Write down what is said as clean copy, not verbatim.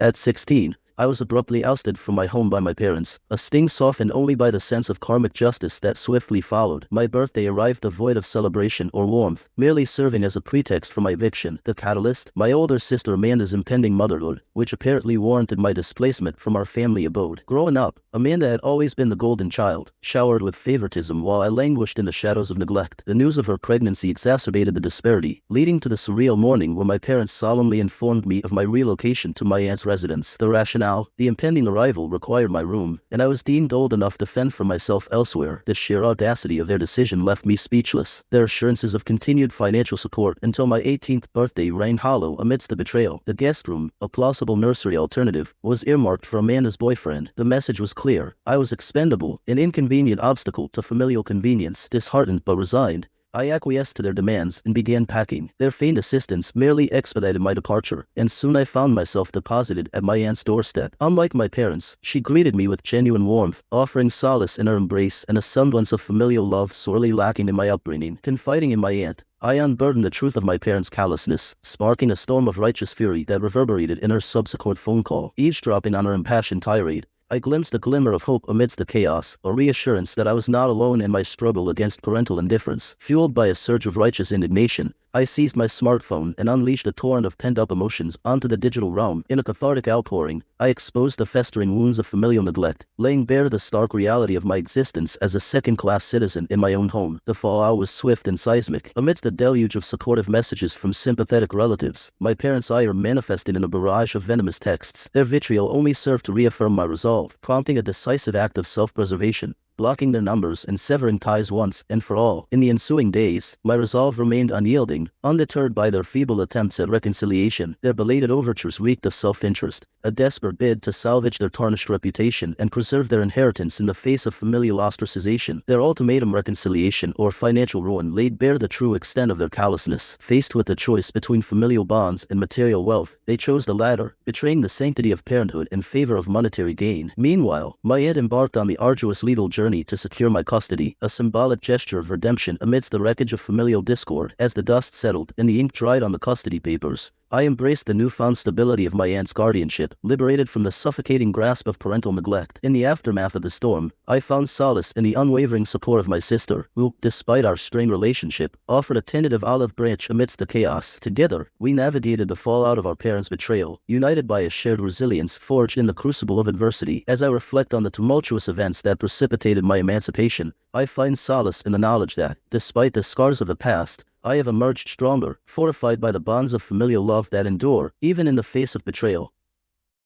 At 16, I was abruptly ousted from my home by my parents, a sting softened only by the sense of karmic justice that swiftly followed. My birthday arrived devoid of celebration or warmth, merely serving as a pretext for my eviction. The catalyst? My older sister Amanda's impending motherhood, which apparently warranted my displacement from our family abode. Growing up, Amanda had always been the golden child, showered with favoritism while I languished in the shadows of neglect. The news of her pregnancy exacerbated the disparity, leading to the surreal morning when my parents solemnly informed me of my relocation to my aunt's residence. The rationale: the impending arrival required my room, and I was deemed old enough to fend for myself elsewhere. The sheer audacity of their decision left me speechless. Their assurances of continued financial support until my 18th birthday rang hollow amidst the betrayal. The guest room, a plausible nursery alternative, was earmarked for Amanda's boyfriend. The message was clear: I was expendable, an inconvenient obstacle to familial convenience. Disheartened but resigned, I acquiesced to their demands and began packing. Their feigned assistance merely expedited my departure, and soon I found myself deposited at my aunt's doorstep. Unlike my parents, she greeted me with genuine warmth, offering solace in her embrace and a semblance of familial love sorely lacking in my upbringing. Confiding in my aunt, I unburdened the truth of my parents' callousness, sparking a storm of righteous fury that reverberated in her subsequent phone call. Eavesdropping on her impassioned tirade, I glimpsed a glimmer of hope amidst the chaos, a reassurance that I was not alone in my struggle against parental indifference. Fueled by a surge of righteous indignation, I seized my smartphone and unleashed a torrent of pent-up emotions onto the digital realm. In a cathartic outpouring, I exposed the festering wounds of familial neglect, laying bare the stark reality of my existence as a second-class citizen in my own home. The fallout was swift and seismic. Amidst a deluge of supportive messages from sympathetic relatives, my parents' ire manifested in a barrage of venomous texts. Their vitriol only served to reaffirm my resolve, prompting a decisive act of self-preservation, blocking their numbers and severing ties once and for all. In the ensuing days, my resolve remained unyielding. Undeterred by their feeble attempts at reconciliation, their belated overtures reeked of self-interest, a desperate bid to salvage their tarnished reputation and preserve their inheritance in the face of familial ostracization. Their ultimatum, reconciliation or financial ruin, laid bare the true extent of their callousness. Faced with the choice between familial bonds and material wealth, they chose the latter, betraying the sanctity of parenthood in favor of monetary gain. Meanwhile, my aunt embarked on the arduous legal journey to secure my custody, a symbolic gesture of redemption amidst the wreckage of familial discord. As the dust settled and the ink dried on the custody papers, I embraced the newfound stability of my aunt's guardianship, liberated from the suffocating grasp of parental neglect. In the aftermath of the storm, I found solace in the unwavering support of my sister, who, despite our strained relationship, offered a tentative olive branch amidst the chaos. Together, we navigated the fallout of our parents' betrayal, united by a shared resilience forged in the crucible of adversity. As I reflect on the tumultuous events that precipitated my emancipation, I find solace in the knowledge that, despite the scars of the past, I have emerged stronger, fortified by the bonds of familial love that endure, even in the face of betrayal.